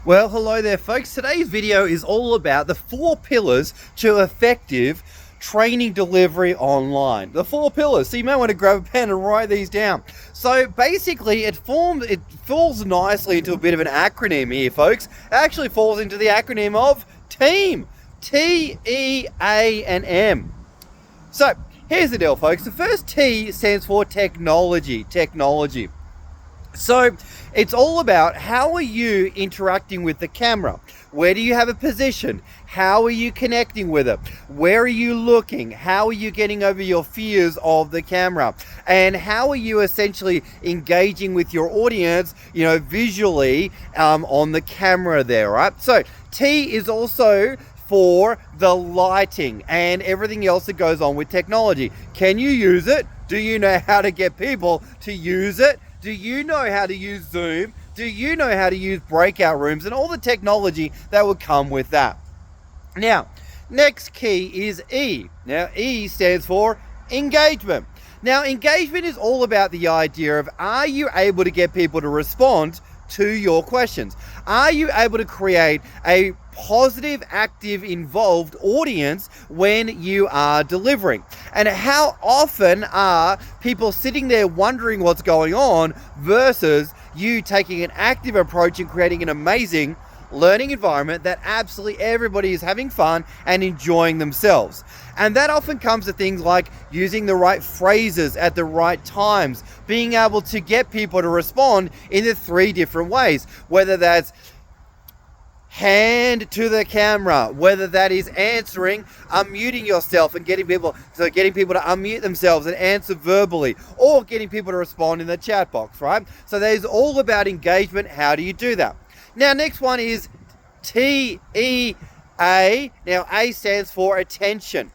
Well, hello there, folks. Today's video is all about the 4 pillars to effective training delivery online. The 4 pillars. So you may want to grab a pen and write these down. So basically, it falls nicely into a bit of an acronym here, folks. It actually falls into the acronym of TEAM. T-E-A-M. So here's the deal, folks. The first T stands for technology. So it's all about how are you interacting with the camera? Where do you have a position? How are you connecting with it? Where are you looking? How are you getting over your fears of the camera? And how are you essentially engaging with your audience, visually on the camera there, right? So T is also for the lighting and everything else that goes on with technology. Can you use it? Do you know how to get people to use it? Do you know how to use Zoom? Do you know how to use breakout rooms and all the technology that would come with that? Now, next key is E. Now, E stands for engagement. Now, engagement is all about the idea of, are you able to get people to respond to your questions? Are you able to create a positive, active, involved audience when you are delivering? And how often are people sitting there wondering what's going on versus you taking an active approach and creating an amazing learning environment that absolutely everybody is having fun and enjoying themselves? And that often comes to things like using the right phrases at the right times, being able to get people to respond in the 3 different ways, whether that's hand to the camera, whether that is answering, unmuting yourself and getting people to unmute themselves and answer verbally, or getting people to respond in the chat box, right? So that is all about engagement. How do you do that? Now, next one is TEA. Now, A stands for attention.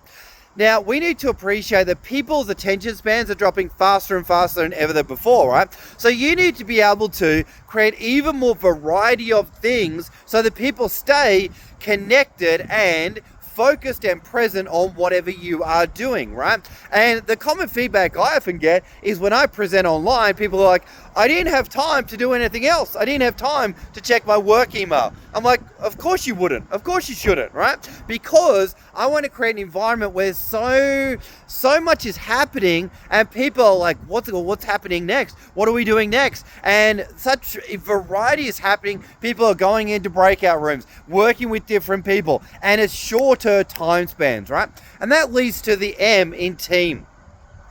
Now, we need to appreciate that people's attention spans are dropping faster and faster than ever before, right? So you need to be able to create even more variety of things so that people stay connected and focused and present on whatever you are doing, right? And the common feedback I often get is when I present online, people are like, I didn't have time to do anything else. I didn't have time to check my work email. I'm like, of course you wouldn't. Of course you shouldn't, right? Because I want to create an environment where so much is happening and people are like, what's happening next? What are we doing next? And such a variety is happening. People are going into breakout rooms, working with different people, and it's shorter time spans, right? And that leads to the M in team.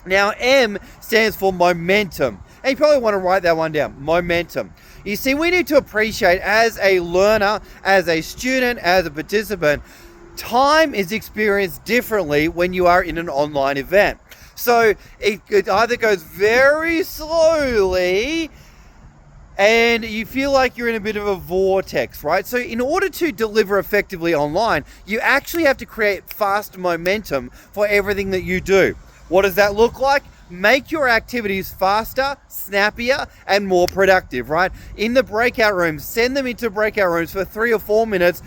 Now, M stands for momentum. And you probably want to write that one down, momentum. You see, we need to appreciate as a learner, as a student, as a participant, time is experienced differently when you are in an online event. So it either goes very slowly and you feel like you're in a bit of a vortex, right? So in order to deliver effectively online, you actually have to create fast momentum for everything that you do. What does that look like? Make your activities faster, snappier, and more productive, right? In the breakout rooms, send them into breakout rooms for 3 or 4 minutes,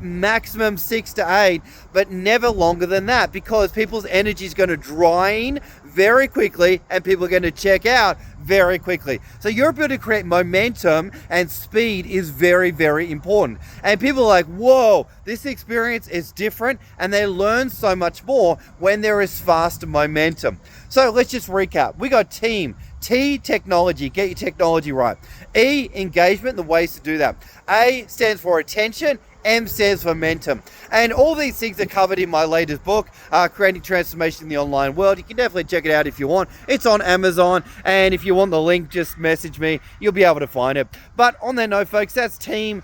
maximum 6 to 8, but never longer than that, because people's energy is going to drain very quickly and people are going to check out very quickly. So your ability to create momentum and speed is very, very important. And people are like, whoa, this experience is different, and they learn so much more when there is fast momentum. So let's just recap. We got team. T, technology. Get your technology right. E, engagement, the ways to do that. A stands for attention. M stands for momentum. And all these things are covered in my latest book, Creating Transformation in the Online World. You can definitely check it out if you want. It's on Amazon. And if you want the link, just message me. You'll be able to find it. But on that note, folks, that's team,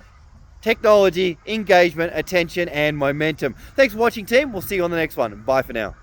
technology, engagement, attention, and momentum. Thanks for watching, team. We'll see you on the next one. Bye for now.